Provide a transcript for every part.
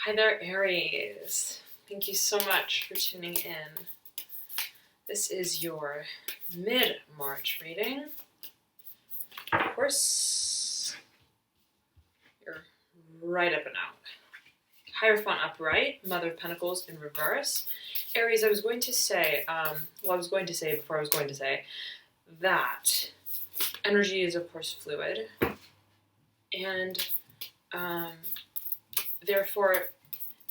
Hi there, Aries. Thank you so much for tuning in. This is your mid-March reading. Of course, you're right up and out. Hierophant upright, Mother of Pentacles in reverse. Aries, I was going to say that energy is, of course, fluid. And therefore,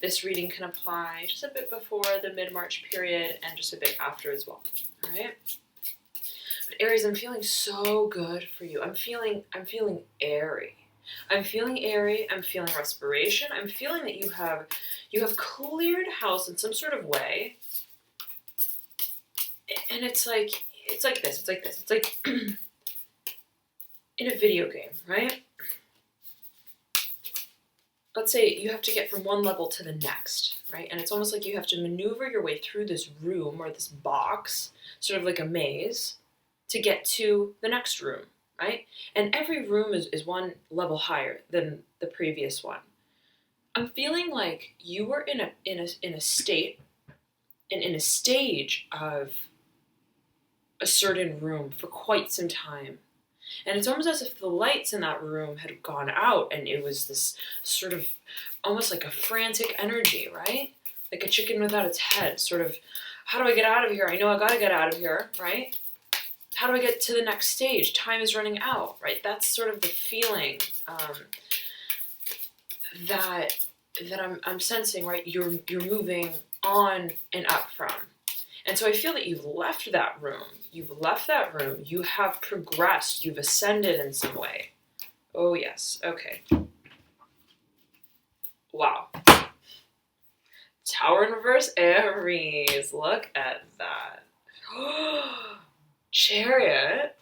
this reading can apply just a bit before the mid-March period and just a bit after as well. All right? But Aries, I'm feeling so good for you. I'm feeling airy. I'm feeling airy. I'm feeling respiration. I'm feeling that you have cleared house in some sort of way. And it's like this. It's like in a video game, right? Let's say you have to get from one level to the next, right? And it's almost like you have to maneuver your way through this room or this box, sort of like a maze, to get to the next room, right? And every room is one level higher than the previous one. I'm feeling like you were in a state and in a stage of a certain room for quite some time. And it's almost as if the lights in that room had gone out and it was this sort of almost like a frantic energy, right? Like a chicken without its head, sort of, how do I get out of here? I know I gotta get out of here, right? How do I get to the next stage? Time is running out, right? That's sort of the feeling that I'm sensing, right? You're moving on and up from. And so I feel that you've left that room. You have progressed. You've ascended in some way. Oh, yes. Okay. Wow. Tower in reverse, Aries. Look at that. Chariot.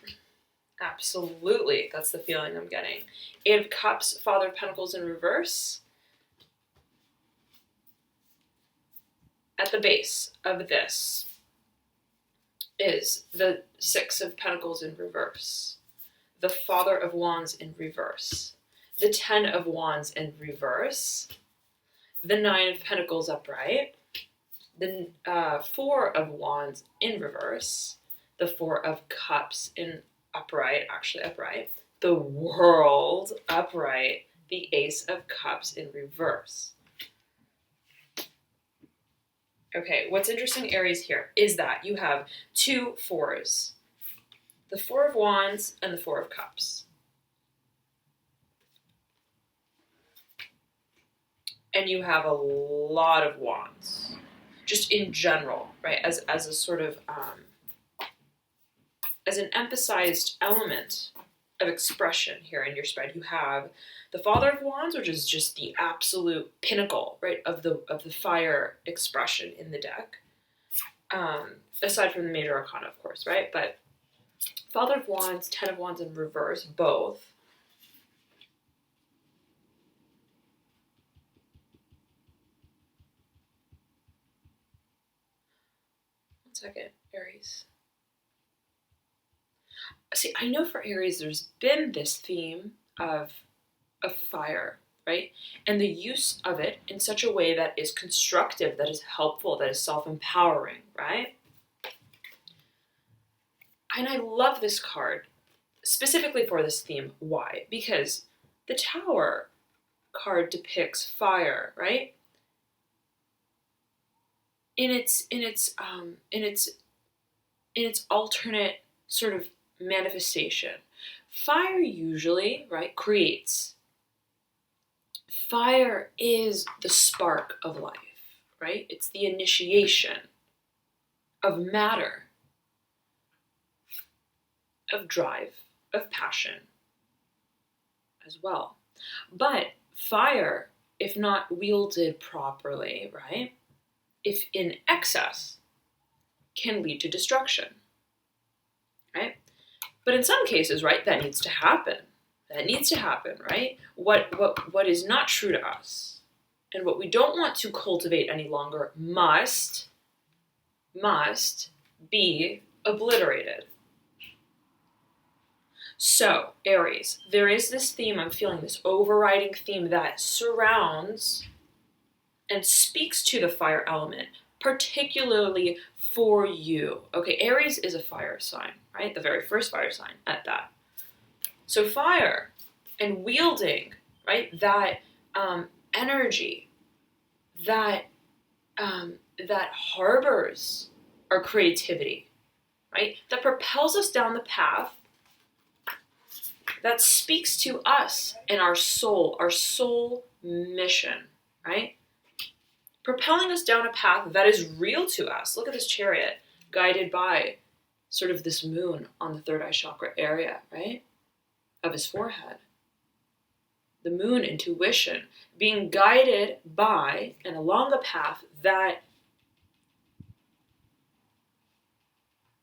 Absolutely. That's the feeling I'm getting. Eight of Cups, Father of Pentacles in reverse. At the base of this is the Six of Pentacles in reverse, the Father of Wands in reverse, the Ten of Wands in reverse, the Nine of Pentacles upright, the Four of Wands in reverse, the Four of Cups in upright, the World upright, the Ace of Cups in reverse. Okay, what's interesting, Aries, here is that you have two fours. The Four of Wands and the Four of Cups. And you have a lot of wands. Just in general, right? As a sort of, as an emphasized element of expression here in your spread, you have the Father of Wands, which is just the absolute pinnacle, right, of the fire expression in the deck. Aside from the major arcana, of course, right? But Father of Wands, Ten of Wands in reverse, both. One second, Aries. See, I know for Aries, there's been this theme of fire, right? And the use of it in such a way that is constructive, that is helpful, that is self-empowering, right? And I love this card specifically for this theme. Why? Because the Tower card depicts fire, right? In its alternate sort of manifestation. Fire usually, right, creates. Fire is the spark of life, right? It's the initiation of matter, of drive, of passion as well. But fire, if not wielded properly, right, if in excess, can lead to destruction, right? But in some cases, right, that needs to happen. That needs to happen, right? What is not true to us and what we don't want to cultivate any longer must be obliterated. So, Aries, there is this theme, I'm feeling this overriding theme that surrounds and speaks to the fire element, particularly for you. Okay, Aries is a fire sign, right? The very first fire sign at that. So fire and wielding, right? That energy that that harbors our creativity, right? That propels us down the path, that speaks to us and our soul mission, right? Propelling us down a path that is real to us. Look at this chariot, guided by sort of this moon on the third eye chakra area, right? Of his forehead. The moon, intuition, being guided by and along a path that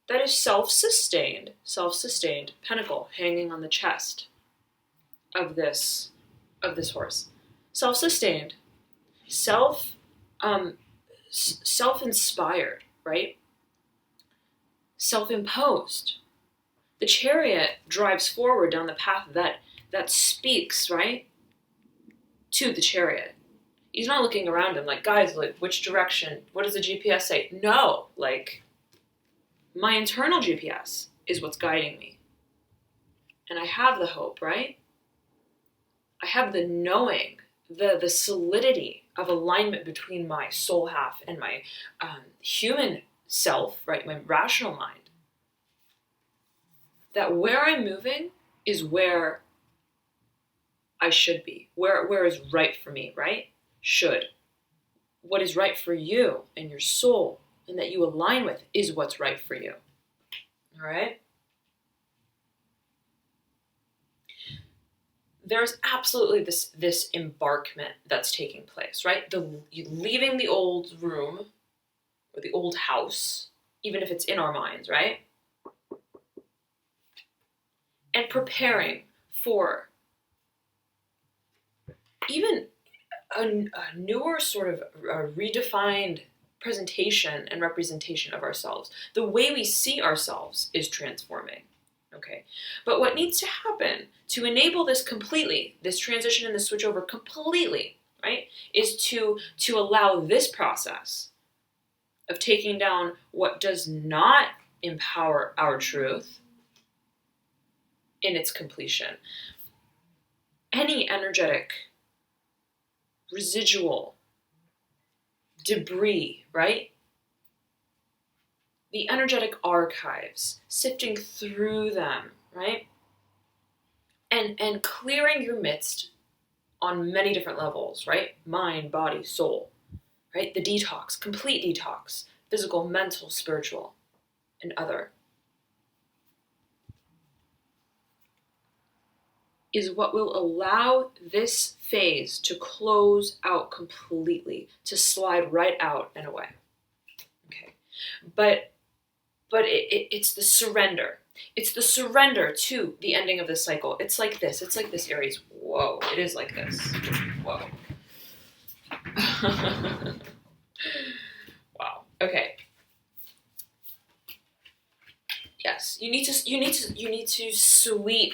is self-sustained, pentacle hanging on the chest of this horse. Self-sustained, self-inspired, right? Self-imposed. The chariot drives forward down the path that speaks, right, to the chariot. He's not looking around him like, guys, like, which direction? What does the GPS say? No, like, my internal GPS is what's guiding me. And I have the hope, right? I have the knowing, the solidity of alignment between my soul half and my human self, right? My rational mind. That where I'm moving is where I should be. Where is right for me, right? Should. What is right for you and your soul and that you align with is what's right for you. All right? There's absolutely this embarkment that's taking place, right? Leaving the old room or the old house, even if it's in our minds, right? And preparing for even a newer sort of redefined presentation and representation of ourselves. The way we see ourselves is transforming, okay? But what needs to happen to enable this completely, this transition and this switch over completely, right, is to allow this process of taking down what does not empower our truth in its completion. Any energetic residual debris, right? The energetic archives, sifting through them, right? And clearing your midst on many different levels, right? Mind, body, soul, right? The detox, complete detox, physical, mental, spiritual, and other, is what will allow this phase to close out completely, to slide right out and away. Okay, but it's the surrender. It's the surrender to the ending of this cycle. It's like this, Aries. Whoa, it is like this. Whoa. Wow. Okay. Yes, you need to sweep,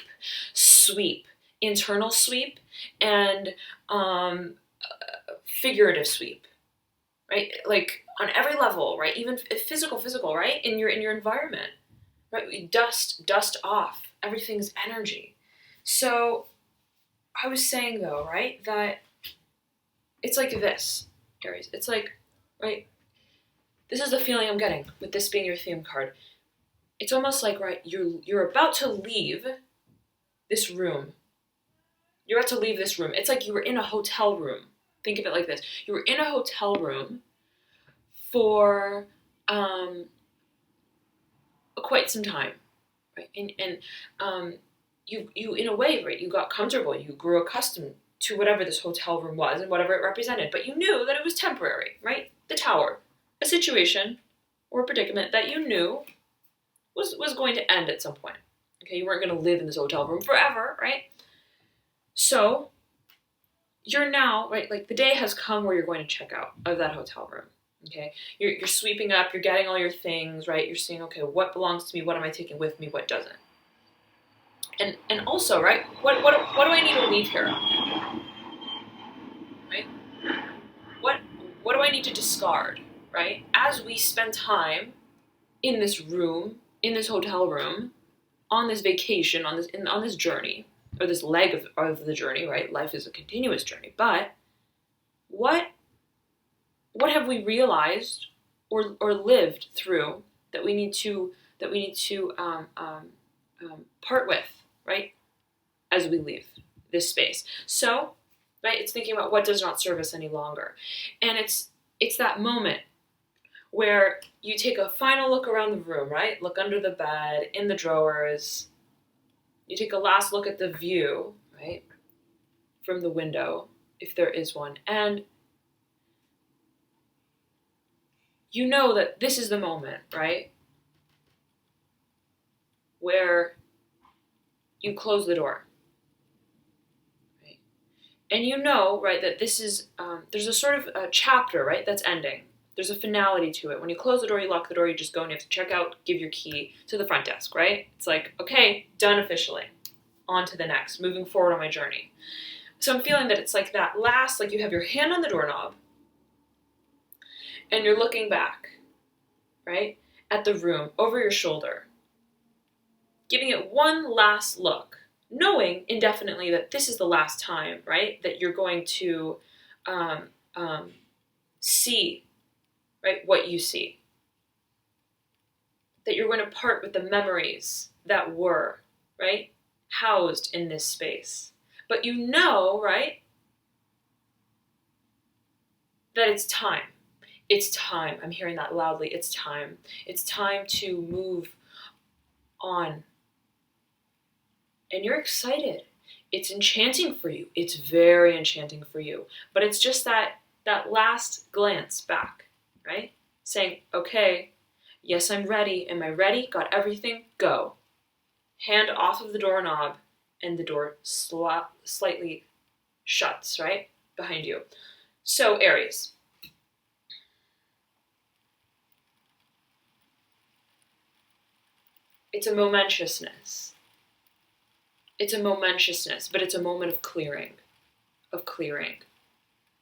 internal sweep and figurative sweep, right? Like on every level, right? Even physical, right? In your environment, right? We dust off. Everything's energy. So I was saying though, right, that it's like this, Aries. It's like, right, this is the feeling I'm getting with this being your theme card. It's almost like, right, you're about to leave this room. You're about to leave this room. It's like you were in a hotel room. Think of it like this. You were in a hotel room for quite some time, right? And you in a way, right, you got comfortable. You grew accustomed to whatever this hotel room was and whatever it represented. But you knew that it was temporary, right? The tower, a situation or a predicament that you knew was going to end at some point. Okay, you weren't going to live in this hotel room forever, right? So you're now, right, like the day has come where you're going to check out of that hotel room. Okay, you're sweeping up, you're getting all your things, right? You're seeing, okay, what belongs to me? What am I taking with me? What doesn't? And also, right, what do I need to leave here? Right? I need to discard, right? As we spend time in this room, in this hotel room, on this vacation, on this journey, or this leg of the journey, right? Life is a continuous journey. But what have we realized or lived through that we need to part with, right? As we leave this space. So, right, it's thinking about what does not serve us any longer. And it's that moment where you take a final look around the room, right? Look under the bed, in the drawers. You take a last look at the view, right? From the window, if there is one. And you know that this is the moment, right? Where you close the door. Right? And you know, right, that this is, there's a sort of a chapter, right, that's ending. There's a finality to it. When you close the door, you lock the door, you just go and you have to check out, give your key to the front desk, right? It's like, okay, done officially. On to the next, moving forward on my journey. So I'm feeling that it's like that last, like you have your hand on the doorknob and you're looking back, right, at the room over your shoulder, giving it one last look, knowing indefinitely that this is the last time, right, that you're going to see, right, what you see. That you're going to part with the memories that were, right, housed in this space. But you know, right, that it's time. It's time. I'm hearing that loudly. It's time. It's time to move on. And you're excited. It's enchanting for you. It's very enchanting for you. But it's just that last glance back, right? Saying, okay, yes, I'm ready. Am I ready? Got everything? Go. Hand off of the doorknob and the door slightly shuts, right? Behind you. So, Aries. It's a momentousness. It's a momentousness, but it's a moment of clearing.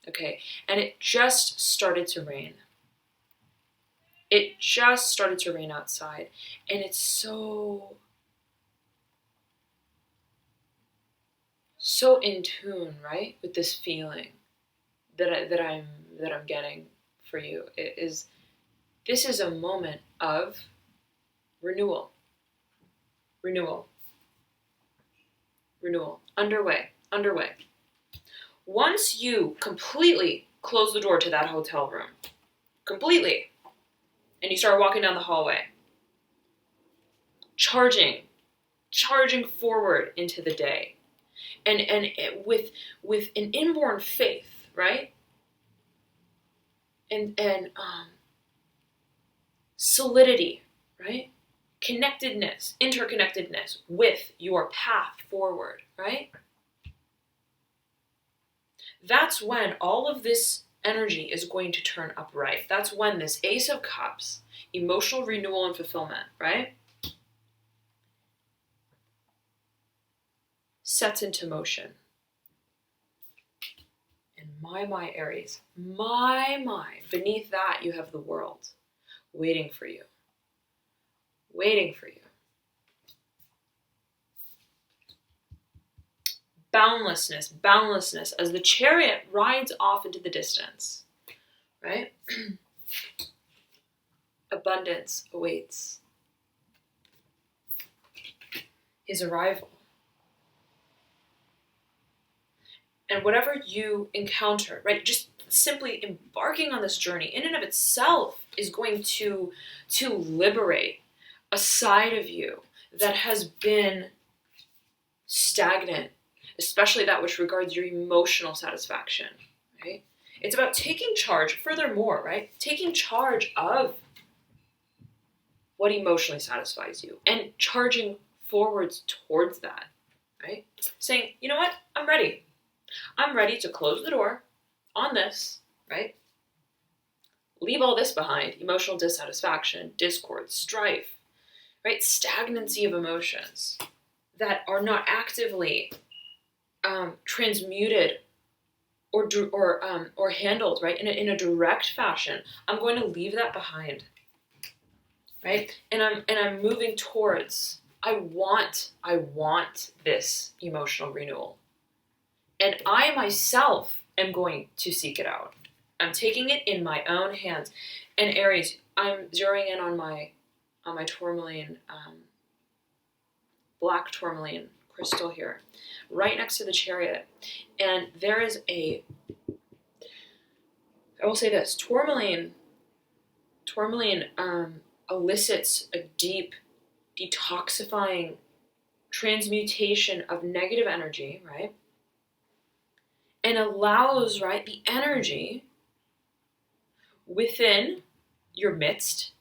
Okay? And it just started to rain. It just started to rain outside. And it's so in tune, right, with this feeling that I'm getting for you. This is a moment of renewal. Underway. Once you completely close the door to that hotel room, completely, and you start walking down the hallway, charging forward into the day, and with an inborn faith, right? And solidity, right? Interconnectedness with your path forward, right? That's when all of this energy is going to turn upright. That's when this Ace of Cups, emotional renewal and fulfillment, right, sets into motion. And my Aries, my, beneath that you have the world waiting for you. Boundlessness as the chariot rides off into the distance, right? Abundance awaits his arrival. And whatever you encounter, right, just simply embarking on this journey in and of itself is going to liberate a side of you that has been stagnant, especially that which regards your emotional satisfaction, right? It's about taking charge, furthermore, right? Taking charge of what emotionally satisfies you and charging forwards towards that, right? Saying, you know what? I'm ready. I'm ready to close the door on this, right? Leave all this behind, emotional dissatisfaction, discord, strife, right? Stagnancy of emotions that are not actively transmuted or handled, right, in a direct fashion, I'm going to leave that behind, right? And I'm moving towards, I want this emotional renewal. And I myself am going to seek it out. I'm taking it in my own hands. And Aries, I'm zeroing in on my tourmaline, black tourmaline crystal here, right next to the Chariot. And there is I will say this, tourmaline elicits a deep detoxifying transmutation of negative energy, right? And allows, right, the energy within your midst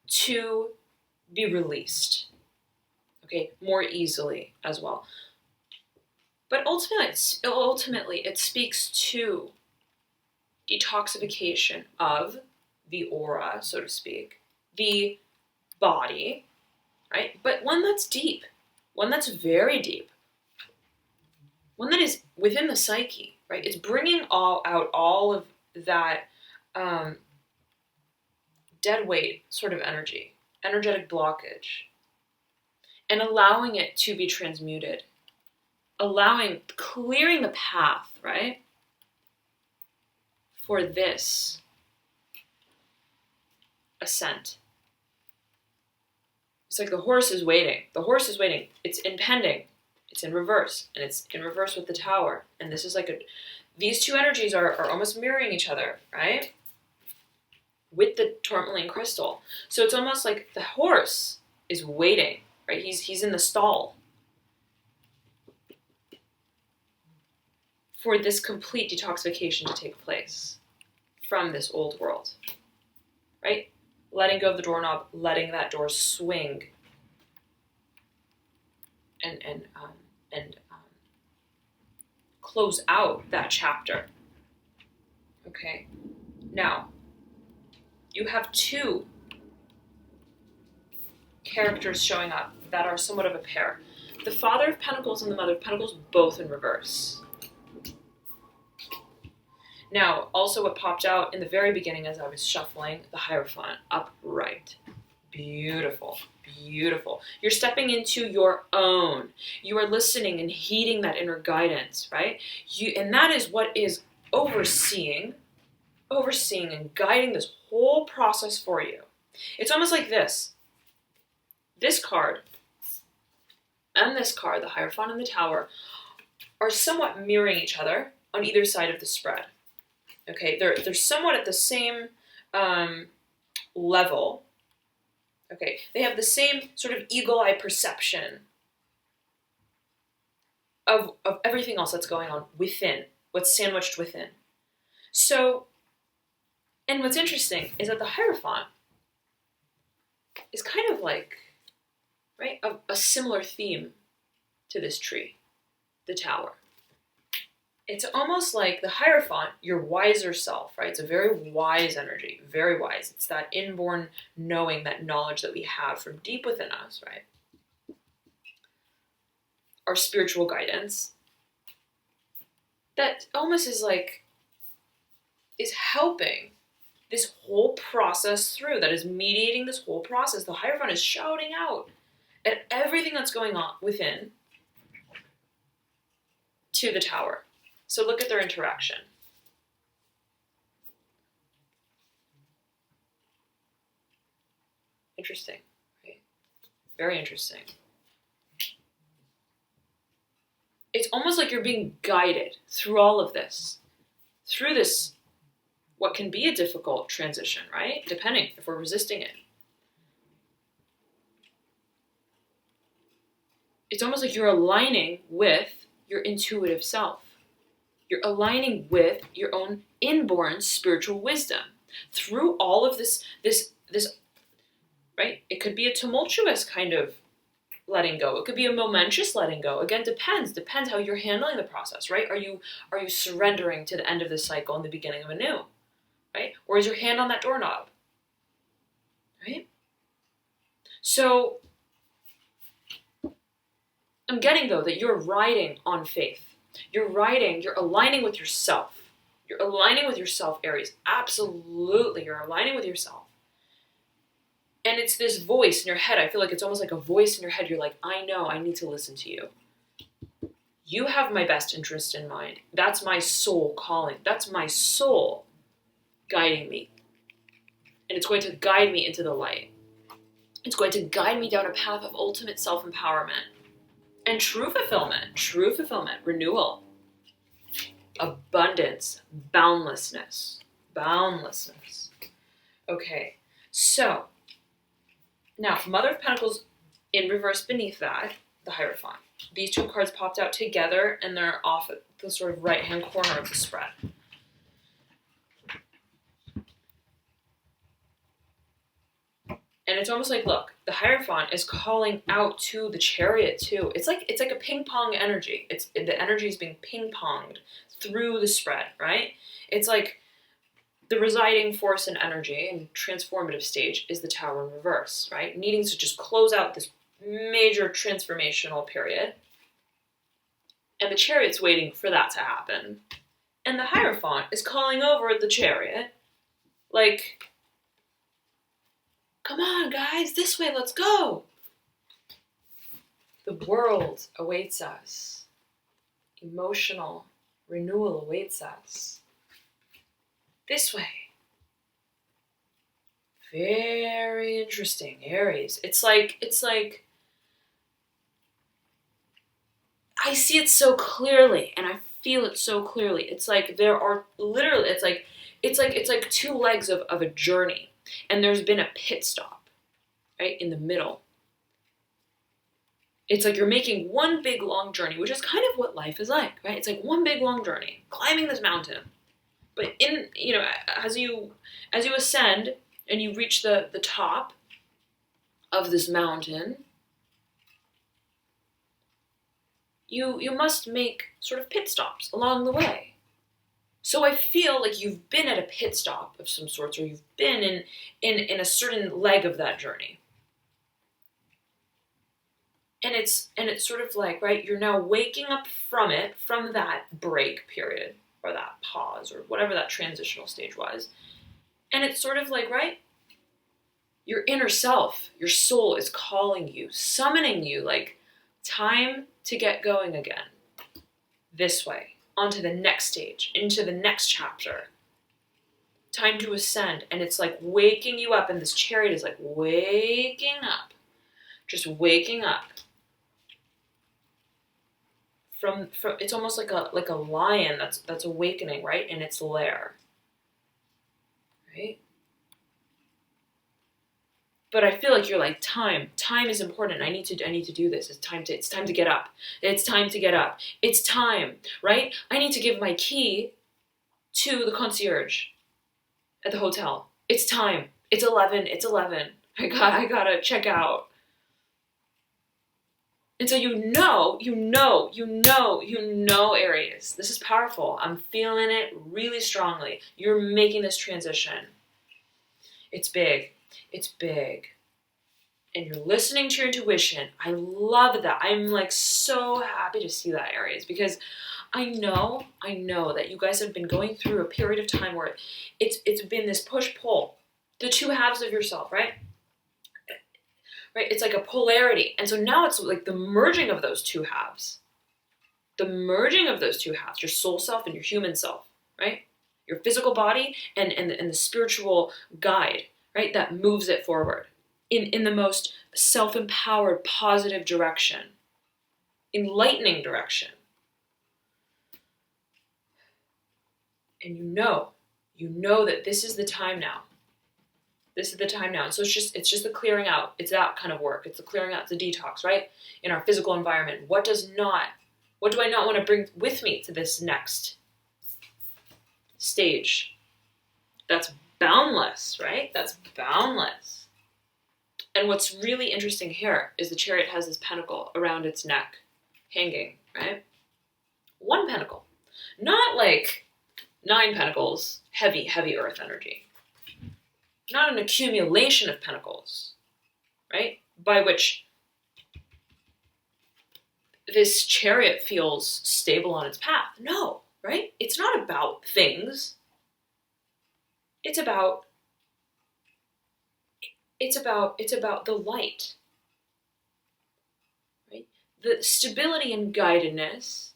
to be released, okay, more easily as well. But ultimately, it speaks to detoxification of the aura, so to speak, the body, right? But one that's deep, one that's very deep, one that is within the psyche, right? It's bringing out all of that dead weight sort of energy, energetic blockage, and allowing it to be transmuted, clearing the path, right, for this ascent. It's like the horse is waiting. The horse is waiting. It's impending. It's in reverse, and it's in reverse with the Tower. And this is like these two energies are almost mirroring each other, right? With the tourmaline crystal. So it's almost like the horse is waiting, right? He's in the stall for this complete detoxification to take place from this old world, right? Letting go of the doorknob, letting that door swing, and close out that chapter. Okay, now you have two characters showing up that are somewhat of a pair. The Father of Pentacles and the Mother of Pentacles, both in reverse. Now, also what popped out in the very beginning as I was shuffling, the Hierophant, upright. Beautiful, beautiful. You're stepping into your own. You are listening and heeding that inner guidance, right? And that is what is overseeing and guiding this whole process for you. It's almost like this. This card and this card, the Hierophant and the Tower, are somewhat mirroring each other on either side of the spread. Okay, they're somewhat at the same level. Okay, they have the same sort of eagle-eye perception of everything else that's going on within, what's sandwiched within. So, and what's interesting is that the Hierophant is kind of like, right, a similar theme to this tree, the Tower. It's almost like the Hierophant, your wiser self, right? It's a very wise energy, very wise. It's that inborn knowing, that knowledge that we have from deep within us, right? Our spiritual guidance. That almost is helping this whole process through, that is mediating this whole process. The Hierophant is shouting out at everything that's going on within to the Tower. So look at their interaction. Interesting, right? Very interesting. It's almost like you're being guided through all of this, through this, what can be a difficult transition, right? Depending if we're resisting it. It's almost like you're aligning with your intuitive self. You're aligning with your own inborn spiritual wisdom through all of this, right? It could be a tumultuous kind of letting go. It could be a momentous letting go. Again, depends how you're handling the process, right? Are you surrendering to the end of this cycle and the beginning of a new, right? Or is your hand on that doorknob, right? So I'm getting, though, that you're riding on faith. You're aligning with yourself. You're aligning with yourself, Aries. Absolutely, you're aligning with yourself. And it's this voice in your head. I feel like it's almost like a voice in your head. You're like, I know, I need to listen to you. You have my best interest in mind. That's my soul calling. That's my soul guiding me. And it's going to guide me into the light. It's going to guide me down a path of ultimate self-empowerment and true fulfillment, renewal, abundance, boundlessness. Okay, so now Mother of Pentacles in reverse beneath that, the Hierophant. These two cards popped out together and they're off at the sort of right-hand corner of the spread. And it's almost like, look, the Hierophant is calling out to the Chariot too. It's like a ping pong energy. The energy is being ping ponged through the spread, right? It's like the residing force and energy and transformative stage is the Tower in reverse, right? Needing to just close out this major transformational period. And the Chariot's waiting for that to happen. And the Hierophant is calling over the Chariot like, come on, guys, this way, let's go. The world awaits us. Emotional renewal awaits us. This way. Very interesting, Aries. It's like I see it so clearly and I feel it so clearly. It's like there are literally, it's like two legs of a journey. And there's been a pit stop, right, in the middle. It's like you're making one big long journey, which is kind of what life is like, right? It's like one big long journey, climbing this mountain. But as you ascend and you reach the top of this mountain, you must make sort of pit stops along the way. So I feel like you've been at a pit stop of some sorts, or you've been in a certain leg of that journey. And it's sort of like, right, you're now waking up from that break period, or that pause, or whatever that transitional stage was. And it's sort of like, right, your inner self, your soul is calling you, summoning you, like, time to get going again. This way. Onto the next stage, into the next chapter. Time to ascend. And it's like waking you up. And this Chariot is like waking up. Just waking up. From it's almost like a lion that's awakening, right? In its lair. Right? But I feel like you're like, time is important. I need to do this. It's time to get up. It's time to get up. It's time, right? I need to give my key to the concierge at the hotel. It's time. It's 11. I gotta check out. And so you know, Aries. This is powerful. I'm feeling it really strongly. You're making this transition. It's big. It's big. And you're listening to your intuition. I love that. I'm like so happy to see that, Aries, because I know that you guys have been going through a period of time where it's been this push-pull, the two halves of yourself, right? Right? It's like a polarity. And so now it's like the merging of those two halves. The merging of those two halves, your soul self and your human self, right? Your physical body and the spiritual guide, right? That moves it forward in the most self-empowered, positive direction, enlightening direction. And you know that this is the time now. This is the time now. And so it's just the clearing out. It's that kind of work. It's the clearing out, it's the detox, right? In our physical environment. What do I not want to bring with me to this next stage? That's boundless, right? That's boundless. And what's really interesting here is the Chariot has this pentacle around its neck, hanging, right? One pentacle. Not like 9 pentacles, heavy earth energy. Not an accumulation of pentacles, right? By which this chariot feels stable on its path. No, right? It's not about things. It's about the light, right? The stability and guidedness,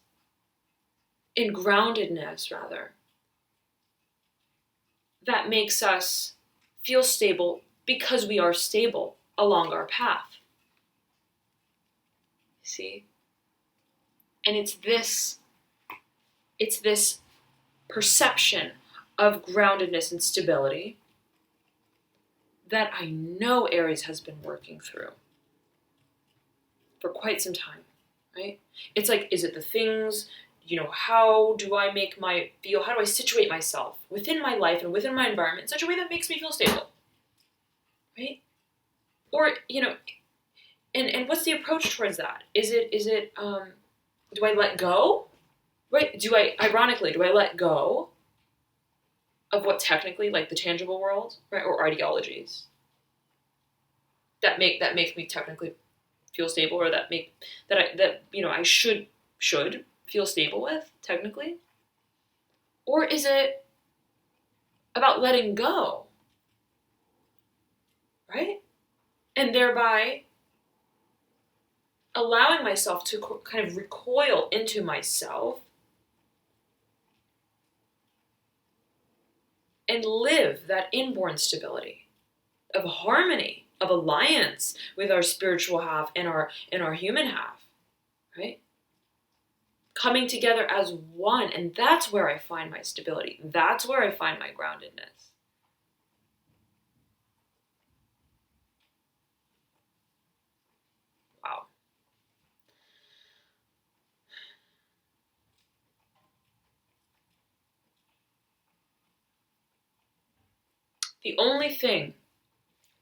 and groundedness rather, that makes us feel stable because we are stable along our path. See? And it's this perception of groundedness and stability that I know Aries has been working through for quite some time, right? It's like, is it the things, how do I how do I situate myself within my life and within my environment in such a way that makes me feel stable, right? Or, and what's the approach towards that? Is it, do I let go, right? Do I let go of what technically, like the tangible world, right, or ideologies that makes me technically feel stable, or that I should feel stable with technically? Or is it about letting go, right? And thereby allowing myself to kind of recoil into myself and live that inborn stability of harmony, of alliance with our spiritual half and our human half, right? Coming together as one, and that's where I find my stability. That's where I find my groundedness. Wow. The only thing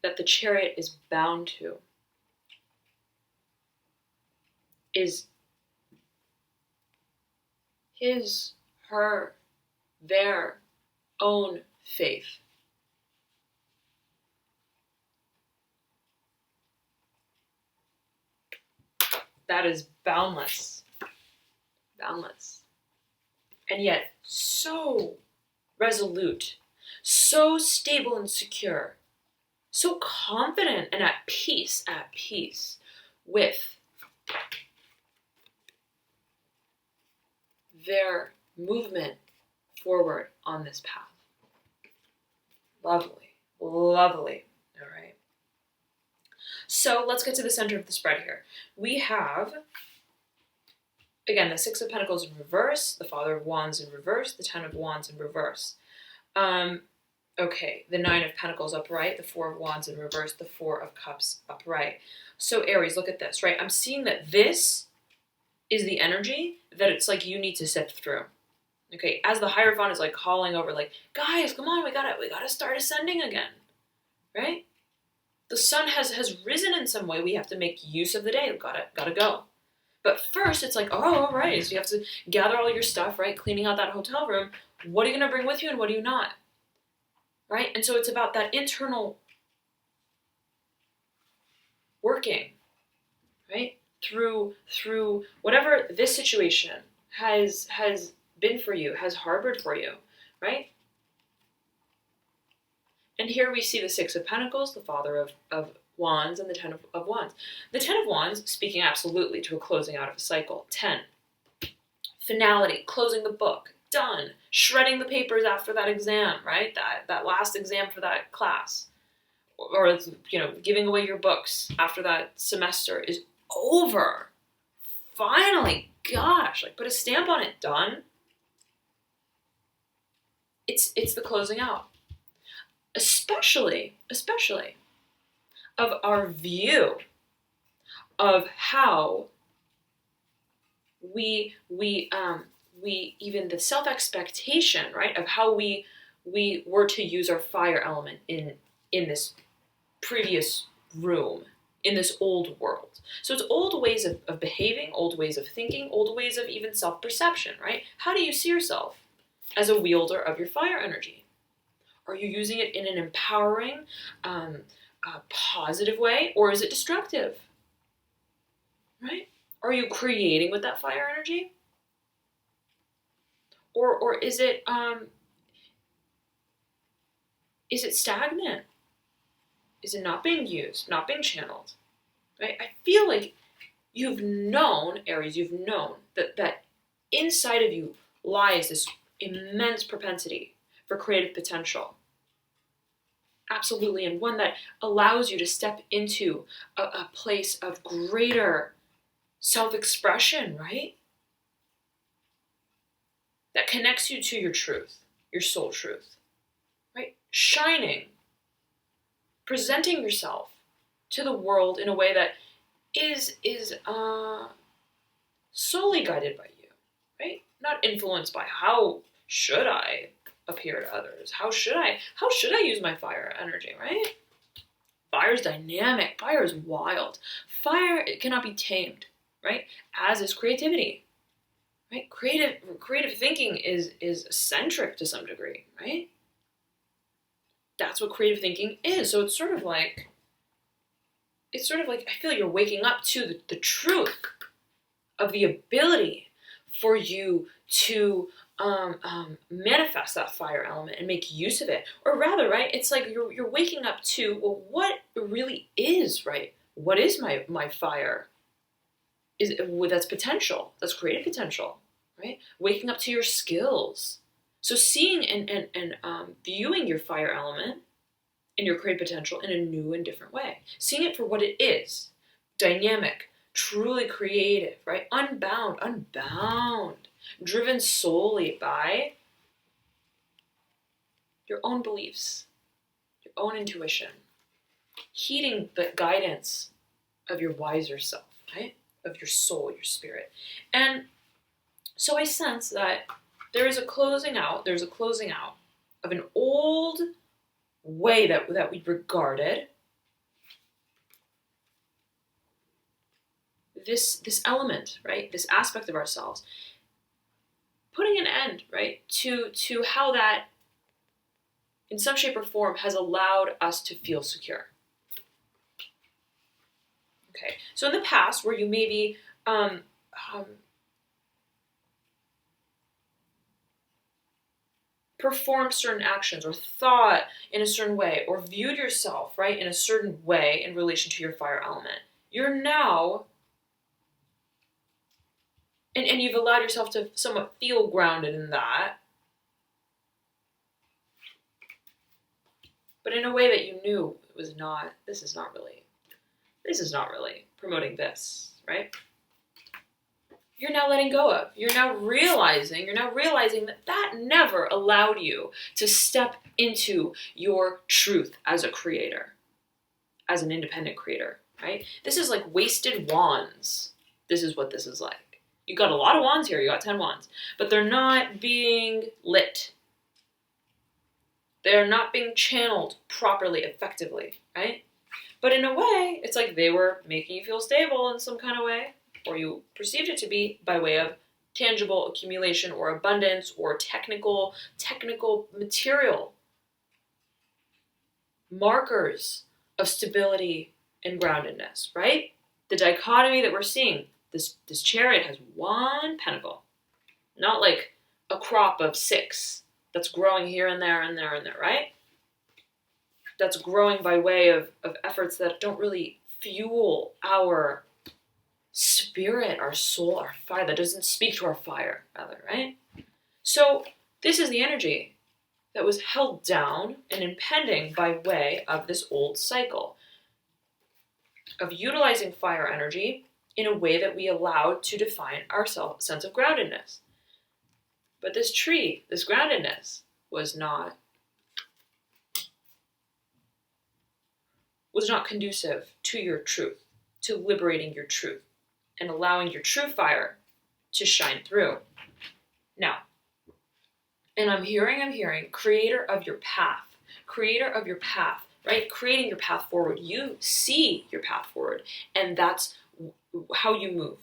that the chariot is bound to is his, her, their own faith. That is boundless. Boundless. And yet so resolute, so stable and secure, so confident and at peace with their movement forward on this path. Lovely, lovely. All right. So let's get to the center of the spread here. We have, again, the Six of Pentacles in reverse, the Father of Wands in reverse, the Ten of Wands in reverse. Okay, the Nine of Pentacles upright, the Four of Wands in reverse, the Four of Cups upright. So Aries, look at this, right? I'm seeing that this is the energy that it's like you need to sift through. Okay, as the Hierophant is like calling over, like, guys, come on, we gotta start ascending again, right? The sun has risen in some way. We have to make use of the day. We've gotta go. But first, it's like, oh, all right, so you have to gather all your stuff, right? Cleaning out that hotel room. What are you gonna bring with you, and what are you not? Right? And so it's about that internal working, right? Through whatever this situation has been for you, has harbored for you, right? And here we see the Six of Pentacles, the Father of Wands, and the Ten of Wands. The Ten of Wands, speaking absolutely to a closing out of a cycle. 10. Finality, closing the book, done. Shredding the papers after that exam, right? That last exam for that class. Or, giving away your books after that semester is over. Finally, gosh, like put a stamp on it, done. It's the closing out. Especially of our view of how we even the self-expectation, right, of how we were to use our fire element in this previous room, in this old world. So it's old ways of behaving, old ways of thinking, old ways of even self-perception, right? How do you see yourself as a wielder of your fire energy? Are you using it in an empowering, positive way, or is it destructive? Right? Are you creating with that fire energy? Or is it stagnant? Is it not being used, not being channeled? Right? I feel like you've known, Aries, you've known that inside of you lies this immense propensity for creative potential. Absolutely, and one that allows you to step into a place of greater self-expression, right? That connects you to your truth, your soul truth, right? Shining, presenting yourself to the world in a way that is solely guided by you, right? Not influenced by how should I appear to others? How should I use my fire energy, right? Fire is dynamic. Fire is wild. Fire, it cannot be tamed, right? As is creativity, right? Creative thinking is eccentric to some degree, right? That's what creative thinking is. So it's sort of like I feel like you're waking up to the truth of the ability for you to manifest that fire element and make use of it. Or rather, right, it's like you're waking up to, well, what really is, right? What is my fire? That's potential, that's creative potential, right? Waking up to your skills. So seeing and viewing your fire element and your creative potential in a new and different way. Seeing it for what it is, dynamic, truly creative, right? Unbound, driven solely by your own beliefs, your own intuition, heeding the guidance of your wiser self, right? Of your soul, your spirit. And so I sense that there's a closing out of an old way that we regarded this element, right? This aspect of ourselves, putting an end, right, to how that in some shape or form has allowed us to feel secure. Okay, so in the past, where you maybe performed certain actions or thought in a certain way or viewed yourself, right, in a certain way in relation to your fire element, you're now, and you've allowed yourself to somewhat feel grounded in that, but in a way that you knew it was not, this is not really promoting this, right? You're now letting go of. You're now realizing that never allowed you to step into your truth as a creator, as an independent creator, right? This is like wasted wands. This is what this is like. You got a lot of wands here. You got 10 wands, but they're not being lit. They're not being channeled properly, effectively, right? But in a way, it's like they were making you feel stable in some kind of way, or you perceived it to be by way of tangible accumulation or abundance or technical material markers of stability and groundedness, right? The dichotomy that we're seeing, this chariot has one pentacle, not like a crop of 6 that's growing here and there and there and there, right? That's growing by way of efforts that don't really fuel our spirit, our soul, our fire, that doesn't speak to our fire, rather, right? So this is the energy that was held down and impending by way of this old cycle of utilizing fire energy in a way that we allowed to define our sense of groundedness. But this tree, this groundedness, was not conducive to your truth, to liberating your truth, and allowing your true fire to shine through. Now, and I'm hearing, creator of your path, right? Creating your path forward. You see your path forward, and that's how you move,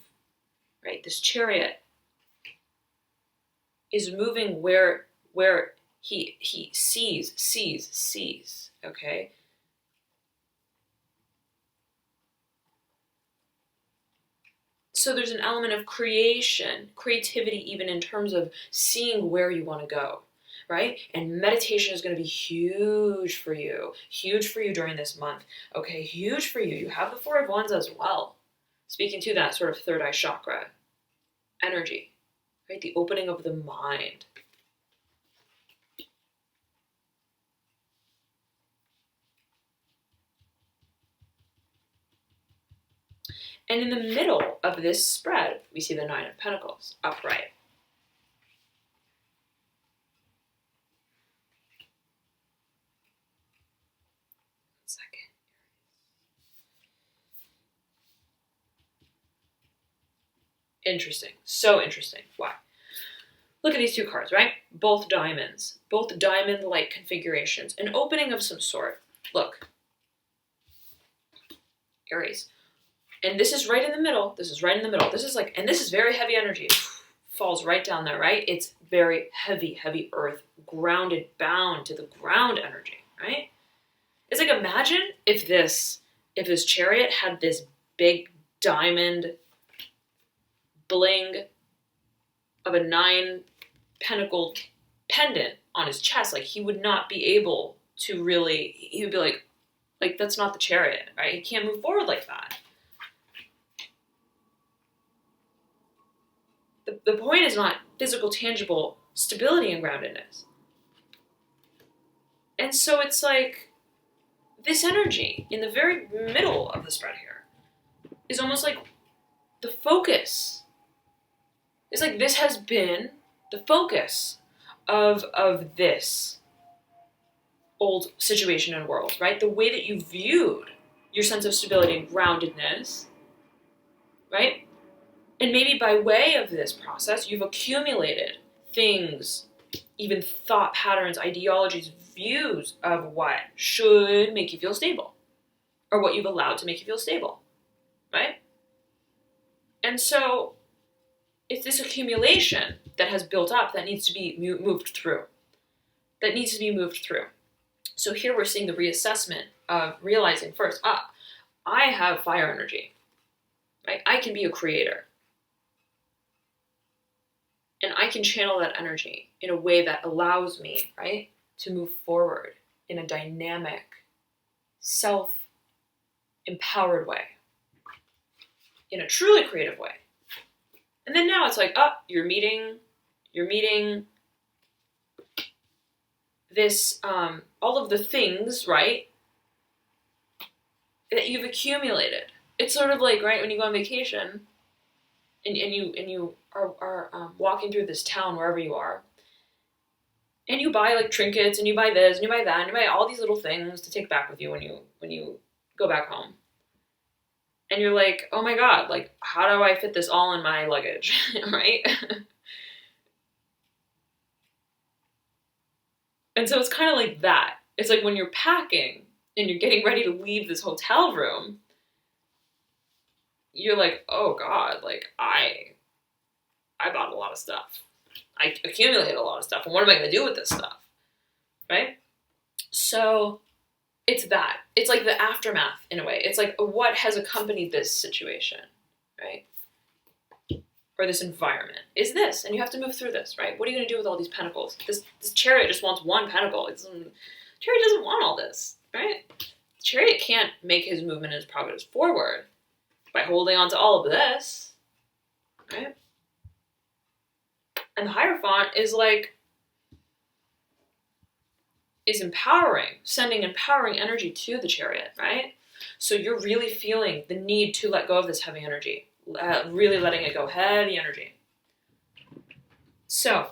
right? This chariot is moving where he sees, okay? So there's an element of creation, creativity, even in terms of seeing where you want to go, right? And meditation is going to be huge for you during this month, okay? Huge for you. You have the Four of Wands as well, speaking to that sort of third eye chakra energy, right? The opening of the mind. And in the middle of this spread, we see the Nine of Pentacles upright. Interesting. So interesting. Why? Look at these two cards, right? Both diamonds. Both diamond-like configurations. An opening of some sort. Look. Aries. And this is right in the middle. This is right in the middle. This is like, and this is very heavy energy. Falls right down there, right? It's very heavy, heavy earth, grounded, bound to the ground energy, right? It's like, imagine if this chariot had this big diamond bling of a 9 pentacled pendant on his chest. Like, he would not be able to really, he would be like, that's not the chariot, right? He can't move forward like that. The point is not physical, tangible stability and groundedness. And so it's like, this energy in the very middle of the spread here is almost like the focus. It's like this has been the focus of this old situation and world, right? The way that you viewed your sense of stability and groundedness, right? And maybe by way of this process, you've accumulated things, even thought patterns, ideologies, views of what should make you feel stable, or what you've allowed to make you feel stable, right? And so it's this accumulation that has built up that needs to be moved through. So here we're seeing the reassessment of realizing first, I have fire energy, right? I can be a creator. And I can channel that energy in a way that allows me, right, to move forward in a dynamic, self-empowered way, in a truly creative way. And then now it's like, you're meeting this, all of the things, right, that you've accumulated. It's sort of like, right, when you go on vacation and you are walking through this town, wherever you are, and you buy like trinkets and you buy this and you buy that and you buy all these little things to take back with you when you go back home. And you're like, oh my God, like, how do I fit this all in my luggage, right? And so it's kind of like that. It's like when you're packing and you're getting ready to leave this hotel room, you're like, oh God, like I bought a lot of stuff. I accumulated a lot of stuff. And what am I going to do with this stuff? Right? So it's that. It's like the aftermath in a way. It's like what has accompanied this situation, right? Or this environment is this, and you have to move through this, right? What are you going to do with all these pentacles? This chariot just wants one pentacle. Chariot doesn't want all this, right? The chariot can't make his movement and his progress forward by holding on to all of this, right? And the Hierophant is empowering, sending empowering energy to the chariot, right? So you're really feeling the need to let go of this heavy energy, really letting it go, heavy energy. So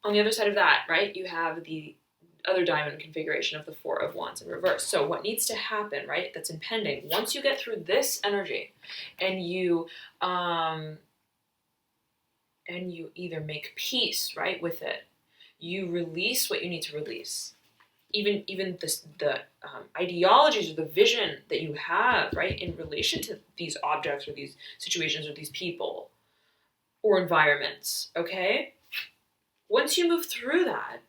on the other side of that, right, you have the other diamond configuration of the Four of Wands in reverse. So what needs to happen, right, that's impending, once you get through this energy and you either make peace, right, with it, you release what you need to release. Even the ideologies or the vision that you have, right, in relation to these objects or these situations or these people or environments, okay? Once you move through that,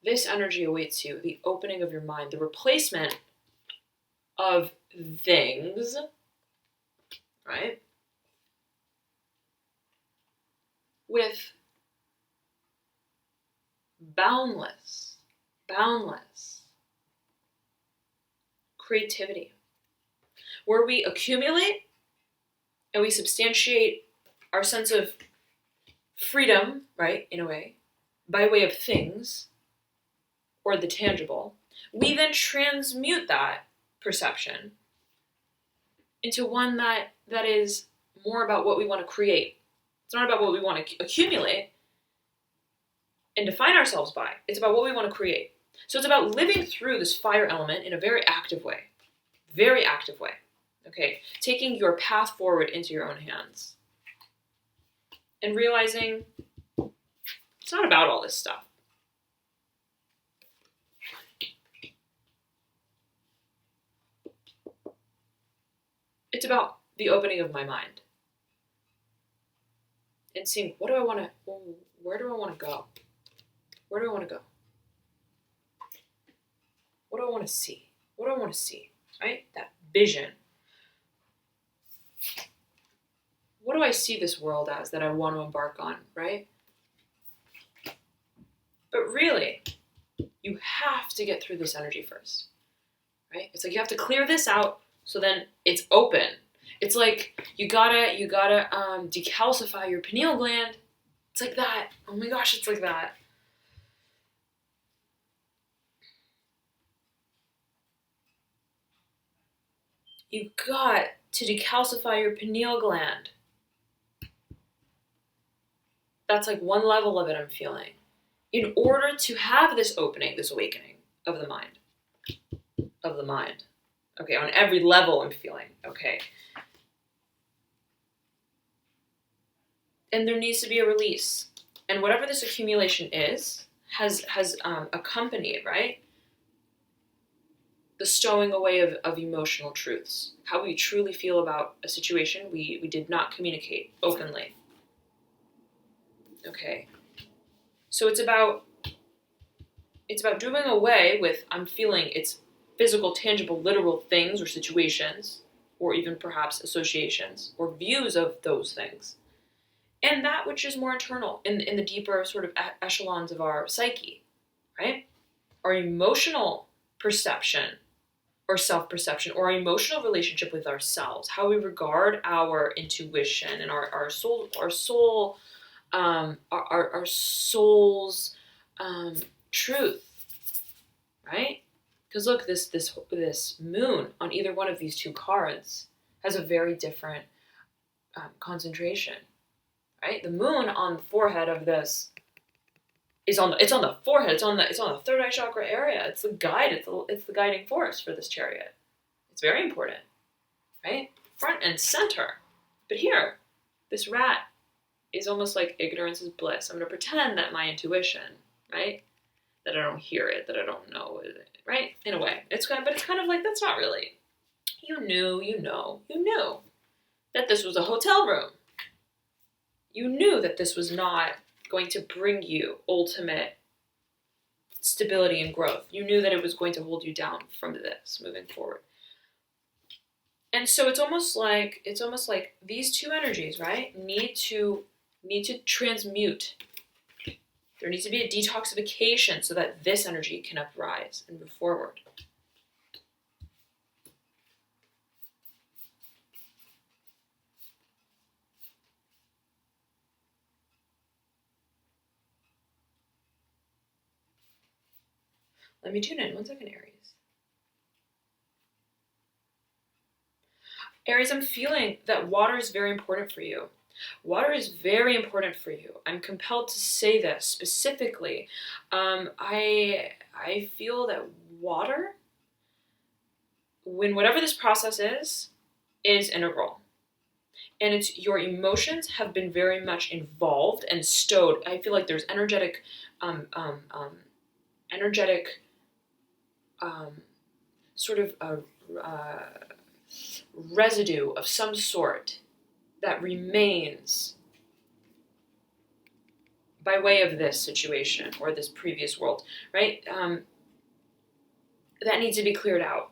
this energy awaits you, the opening of your mind, the replacement of things, right, with boundless creativity, where we accumulate and we substantiate our sense of freedom, right, in a way, by way of things or the tangible. We then transmute that perception into one that is more about what we want to create. It's not about what we want to accumulate and define ourselves by. It's about what we want to create. So it's about living through this fire element in a very active way. Very active way. Okay? Taking your path forward into your own hands. And realizing it's not about all this stuff. It's about the opening of my mind. And seeing where do I want to go? Where do I want to go? What do I want to see? What do I want to see? Right? That vision. What do I see this world as that I want to embark on, right? But really, you have to get through this energy first, right? It's like you have to clear this out so then it's open. It's like you gotta decalcify your pineal gland. It's like that. Oh my gosh, it's like that. You got to decalcify your pineal gland. That's like one level of it I'm feeling. In order to have this opening, this awakening of the mind. Okay, on every level I'm feeling, okay. And there needs to be a release. And whatever this accumulation is, has accompanied, right? The stowing away of emotional truths. How we truly feel about a situation we did not communicate openly. Okay. So it's about doing away with I'm feeling it's physical, tangible, literal things or situations, or even perhaps associations or views of those things. And that which is more internal, in the deeper sort of echelons of our psyche, right? Our emotional perception or self-perception, or our emotional relationship with ourselves, how we regard our intuition and our soul's truth, right? Because look, this moon on either one of these two cards has a very different concentration, right? The moon on the forehead of this is on the forehead. It's on the third eye chakra area. It's the guide. It's the guiding force for this chariot. It's very important, right? Front and center. But here, this rat is almost like ignorance is bliss. I'm going to pretend that my intuition, right? That I don't hear it, that I don't know it, right? In a way. But it's kind of like, that's not really. You knew that this was a hotel room. You knew that this was not going to bring you ultimate stability and growth. You knew that it was going to hold you down from this moving forward. And so it's almost like these two energies, right, need to transmute. There needs to be a detoxification so that this energy can uprise and move forward. Let me tune in. 1 second, Aries. Aries, I'm feeling that water is very important for you. Water is very important for you. I'm compelled to say this specifically. I feel that water, when whatever this process is integral. And it's your emotions have been very much involved and stowed. I feel like there's energetic sort of a residue of some sort that remains by way of this situation or this previous world, right? That needs to be cleared out.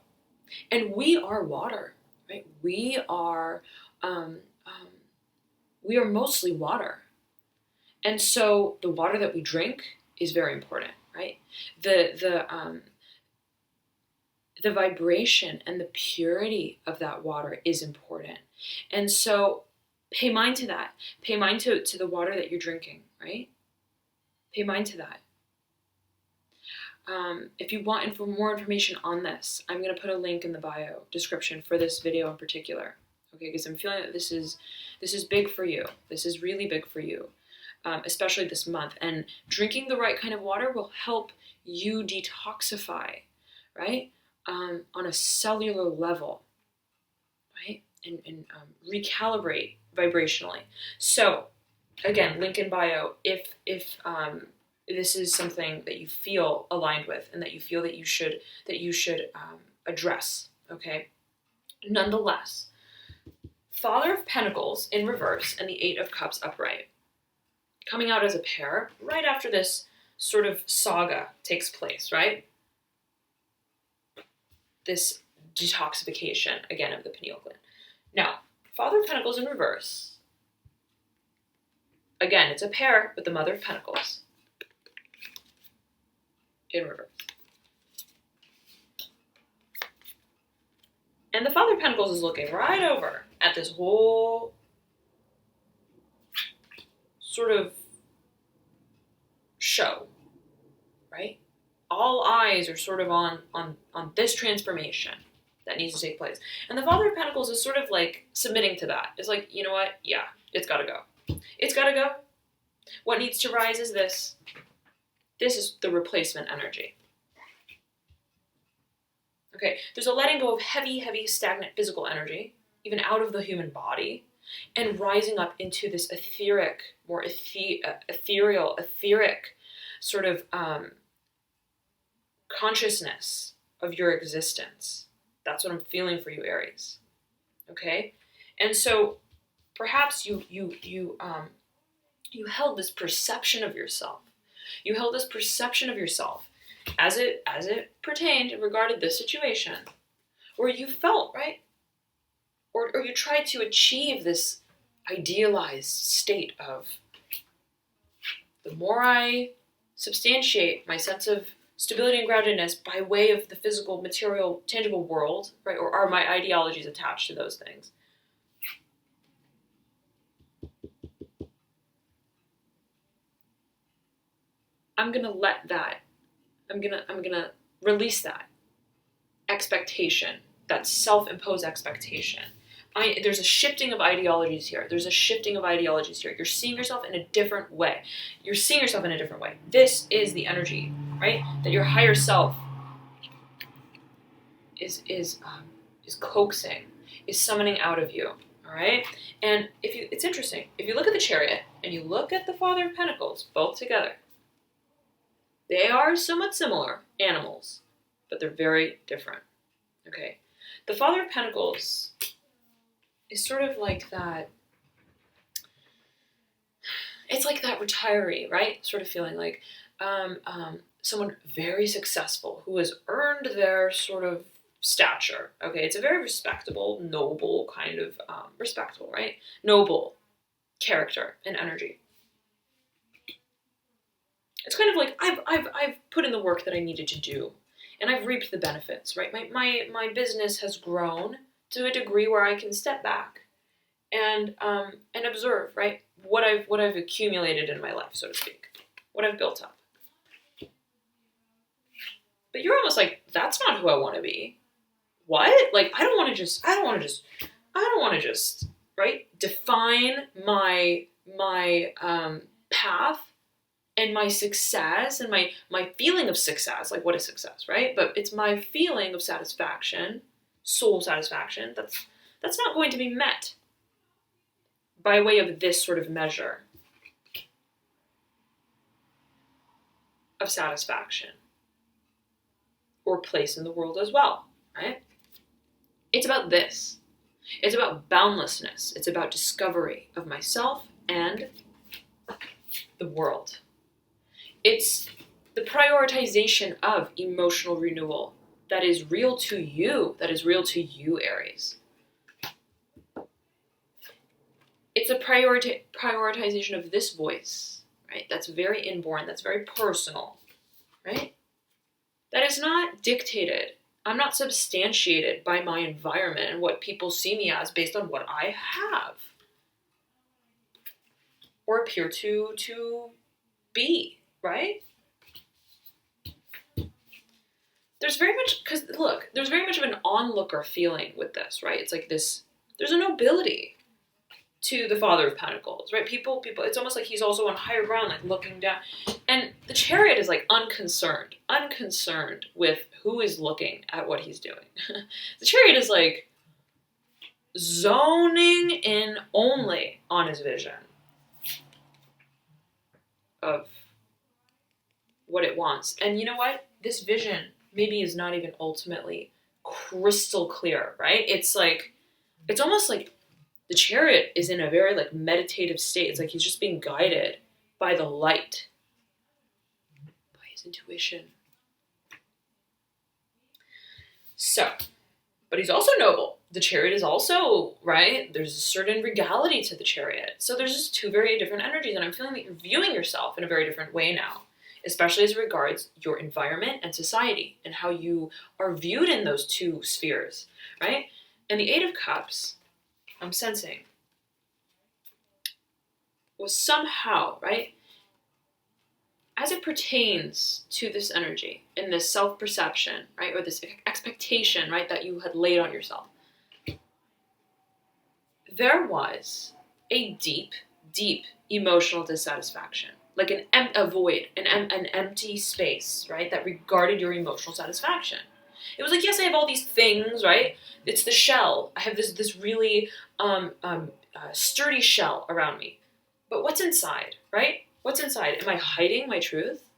And we are water, right? We are mostly water. And so the water that we drink is very important, right? The vibration and the purity of that water is important. And so pay mind to that. Pay mind to the water that you're drinking, right? Pay mind to that. If you want more information on this, I'm going to put a link in the bio description for this video in particular. Okay, because I'm feeling that this is big for you. This is really big for you, especially this month. And drinking the right kind of water will help you detoxify, right? On a cellular level, right? And recalibrate vibrationally. So, again, link in bio if this is something that you feel aligned with and that you feel that you should address. Okay. Nonetheless, Father of Pentacles in reverse and the Eight of Cups upright, coming out as a pair right after this sort of saga takes place, right? This detoxification, again, of the pineal gland. Now, Father of Pentacles in reverse. Again, it's a pair with the Mother of Pentacles in reverse. And the Father of Pentacles is looking right over at this whole sort of show, right? All eyes are sort of on this transformation that needs to take place. And the Father of Pentacles is sort of like submitting to that. It's like, you know what? Yeah, it's got to go. It's got to go. What needs to rise is this. This is the replacement energy. Okay, there's a letting go of heavy, stagnant physical energy, even out of the human body, and rising up into this etheric, more ethereal sort of consciousness of your existence. That's what I'm feeling for you, Aries. Okay? And so perhaps you held this perception of yourself. You held this perception of yourself as it pertained and regarded this situation, where you felt, right? Or you tried to achieve this idealized state of, the more I substantiate my sense of stability and groundedness by way of the physical, material, tangible world, right? Or are my ideologies attached to those things? I'm gonna release that expectation, that self-imposed expectation. There's a shifting of ideologies here. You're seeing yourself in a different way. This is the energy, right? That your higher self is coaxing, is summoning out of you. All right? And it's interesting. If you look at the Chariot and you look at the Father of Pentacles, both together, they are somewhat similar animals, but they're very different. Okay? The Father of Pentacles is sort of like that. It's like that retiree, right? Sort of feeling like someone very successful who has earned their sort of stature. Okay, it's a very respectable, noble kind of respectable, right? Noble character and energy. It's kind of like I've put in the work that I needed to do, and I've reaped the benefits, right? My business has grown to a degree where I can step back and observe, right, what I've accumulated in my life, so to speak, what I've built up. But you're almost like, that's not who I want to be. What? Like, I don't want to just right, define my path and my success and my feeling of success. Like, what is success, right? But it's my feeling of satisfaction, soul satisfaction, that's not going to be met by way of this sort of measure of satisfaction or place in the world as well, right? It's about this. It's about boundlessness. It's about discovery of myself and the world. It's the prioritization of emotional renewal that is real to you, Aries. It's a prioritization of this voice right? That's very inborn, that's very personal, right? That is not dictated. I'm not substantiated by my environment and what people see me as based on what I have or appear to be, right? There's very much, because look, there's very much of an onlooker feeling with this, right? It's like this, there's a nobility to the Father of Pentacles, right? People, it's almost like he's also on higher ground, like looking down. And the Chariot is like unconcerned with who is looking at what he's doing. The Chariot is like zoning in only on his vision of what it wants. And you know what? This vision maybe is not even ultimately crystal clear, right? It's like, it's almost like the Chariot is in a very like meditative state. It's like he's just being guided by the light, by his intuition. So, but he's also noble. The Chariot is also, right? There's a certain regality to the Chariot. So there's just two very different energies, and I'm feeling that you're viewing yourself in a very different way now, especially as regards your environment and society and how you are viewed in those two spheres, right? And the Eight of Cups, I'm sensing, was somehow, right, as it pertains to this energy and this self-perception, right, or this expectation, right, that you had laid on yourself, there was a deep, deep emotional dissatisfaction, like a void, an empty space, right, that regarded your emotional satisfaction. It was like, yes, I have all these things, right? It's the shell. I have this really sturdy shell around me. But what's inside, right? What's inside? Am I hiding my truth?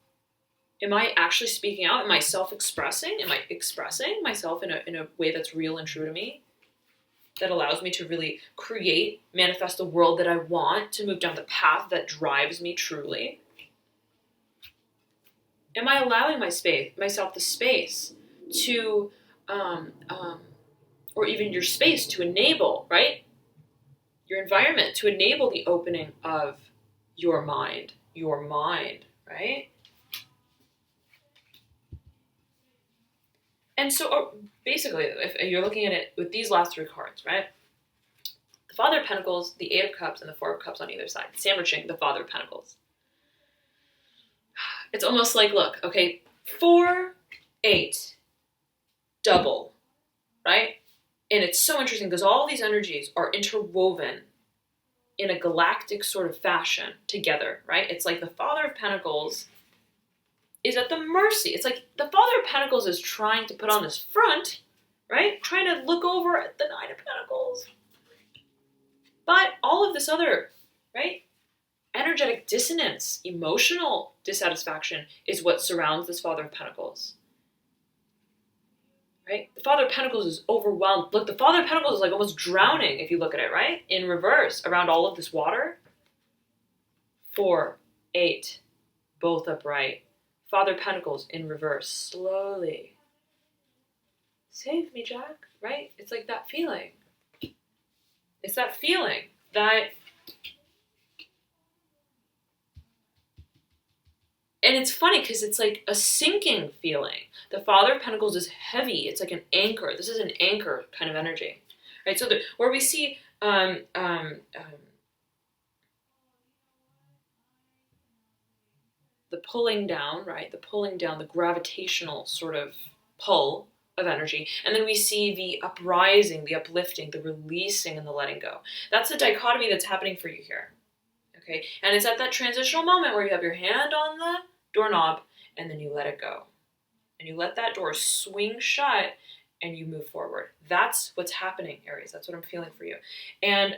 Am I actually speaking out? Am I self-expressing? Am I expressing myself in a way that's real and true to me? That allows me to really create, manifest the world that I want, to move down the path that drives me truly? Am I allowing myself the space to, or even your space to enable, right? Your environment to enable the opening of your mind, right? And so basically, if you're looking at it with these last three cards, right? The Father of Pentacles, the Eight of Cups, and the Four of Cups on either side, sandwiching the Father of Pentacles. It's almost like, look, okay, 4, 8, double, right? And it's so interesting because all these energies are interwoven in a galactic sort of fashion together, right? It's like the Father of Pentacles is at the mercy. It's like the Father of Pentacles is trying to put on this front, right? Trying to look over at the Nine of Pentacles. But all of this other, right? Energetic dissonance, emotional dissatisfaction is what surrounds this Father of Pentacles. Right? The Father of Pentacles is overwhelmed. Look, the Father of Pentacles is like almost drowning if you look at it, right? In reverse, around all of this water. 4, 8, both upright. Father of Pentacles in reverse, slowly. Save me, Jack, right? It's like that feeling. It's that feeling that... And it's funny because it's like a sinking feeling. The Father of Pentacles is heavy. It's like an anchor. This is an anchor kind of energy, right? So where we see the pulling down, right? The pulling down, the gravitational sort of pull of energy. And then we see the uprising, the uplifting, the releasing, and the letting go. That's the dichotomy that's happening for you here. Okay? And it's at that transitional moment where you have your hand on the doorknob and then you let it go. And you let that door swing shut and you move forward. That's what's happening, Aries. That's what I'm feeling for you. And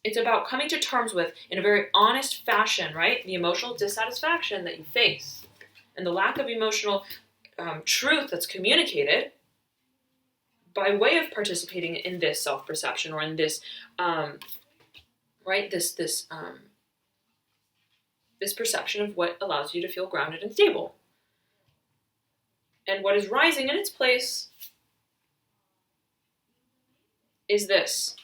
it's about coming to terms with, in a very honest fashion, right? The emotional dissatisfaction that you face and the lack of emotional truth that's communicated by way of participating in this self-perception or in this, right? This perception of what allows you to feel grounded and stable. And what is rising in its place is this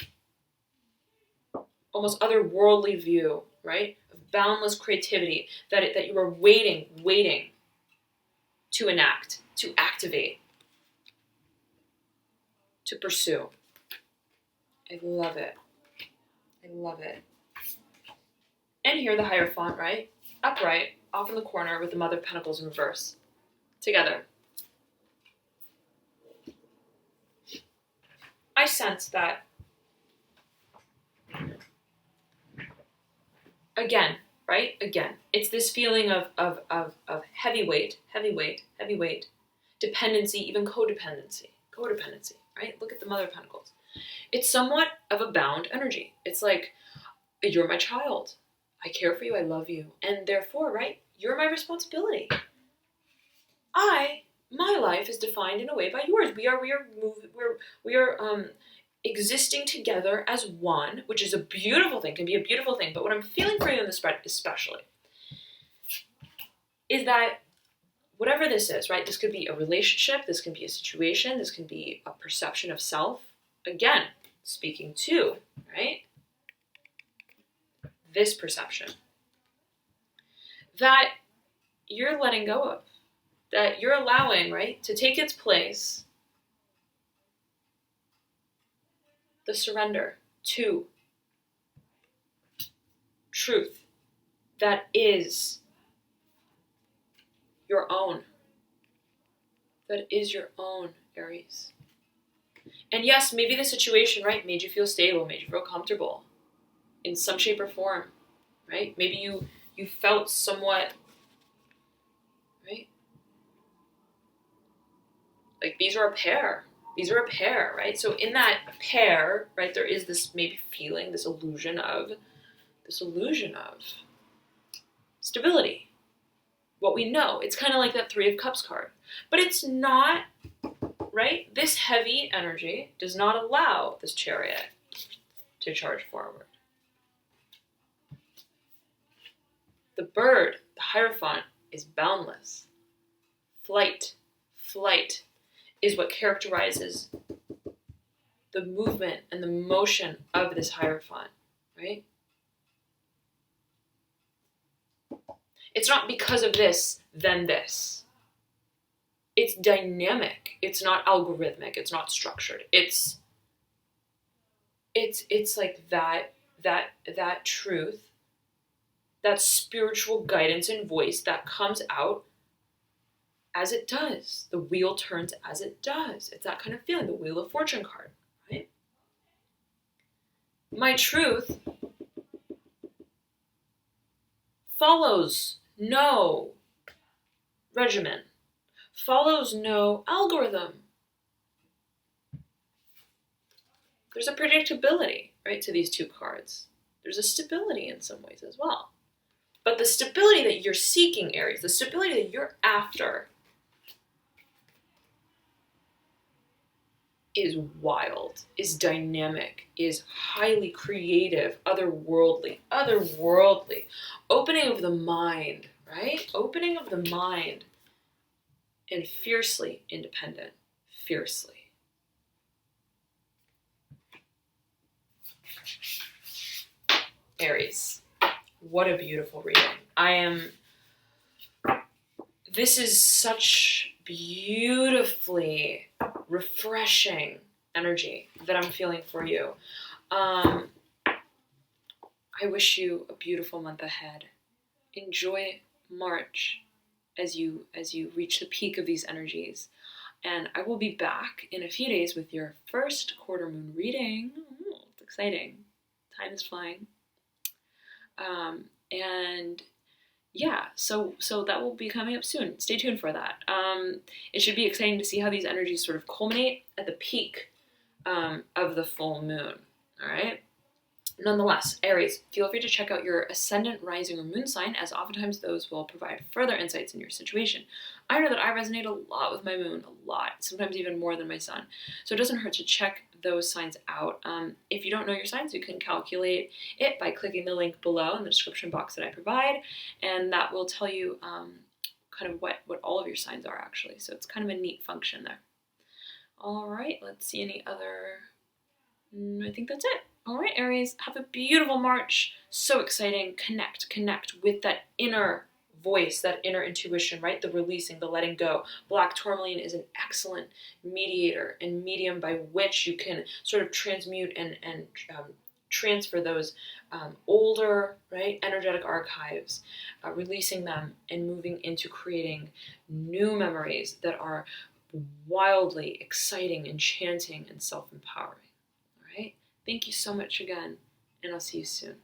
almost otherworldly view right? Of boundless creativity that you are waiting to enact, to activate, to pursue. I love it. I love it. And here the Hierophant, right? Upright, off in the corner with the Mother of Pentacles in reverse. Together. I sense that, again, right? Again, it's this feeling of heavyweight, dependency, even codependency, right? Look at the Mother of Pentacles. It's somewhat of a bound energy. It's like, you're my child. I care for you. I love you. And therefore, right, you're my responsibility. My life is defined in a way by yours. We are existing together as one, which is a beautiful thing, can be a beautiful thing. But what I'm feeling for you in the spread especially is that whatever this is, right, this could be a relationship, this can be a situation, this can be a perception of self. Again, speaking to, right, this perception that you're letting go of, that you're allowing, right, to take its place, the surrender to truth that is your own. That is your own, Aries. And yes, maybe the situation, right, made you feel stable, made you feel comfortable in some shape or form, right? Maybe you felt somewhat, right? Like these are a pair. These are a pair, right? So in that pair, right, there is this maybe feeling, this illusion of stability. What we know, it's kind of like that Three of Cups card. But it's not, right? This heavy energy does not allow this Chariot to charge forward. The bird, the Hierophant, is boundless. Flight is what characterizes the movement and the motion of this Hierophant, right? It's not because of this, then this. It's dynamic. It's not algorithmic. It's not structured. It's like that truth, that spiritual guidance and voice that comes out as it does. The wheel turns as it does. It's that kind of feeling, the Wheel of Fortune card, right? My truth follows no regimen, follows no algorithm. There's a predictability, right, to these two cards. There's a stability in some ways as well. But the stability that you're seeking, Aries, the stability that you're after is wild, is dynamic, is highly creative, otherworldly, opening of the mind, right? Opening of the mind, and fiercely independent, fiercely. Aries, what a beautiful reading. This is such beautifully refreshing energy that I'm feeling for you. I wish you a beautiful month ahead. Enjoy March as you reach the peak of these energies. And I will be back in a few days with your first quarter moon reading. It's exciting. Time is flying. And yeah, so that will be coming up soon. Stay tuned for that. It should be exciting to see how these energies sort of culminate at the peak of the full moon. All right. Nonetheless, Aries, feel free to check out your ascendant, rising, or moon sign, as oftentimes those will provide further insights in your situation. I know that I resonate a lot with my moon, a lot, sometimes even more than my sun. So it doesn't hurt to check those signs out. If you don't know your signs, you can calculate it by clicking the link below in the description box that I provide, and that will tell you kind of what all of your signs are actually. So it's kind of a neat function there. All right, let's see any other. I think that's it. All right, Aries, have a beautiful March. So exciting. Connect with that inner voice, that inner intuition, right? The releasing, the letting go. Black tourmaline is an excellent mediator and medium by which you can sort of transmute and transfer those older, right, energetic archives, releasing them and moving into creating new memories that are wildly exciting, enchanting, and self-empowering. All right? Thank you so much again, and I'll see you soon.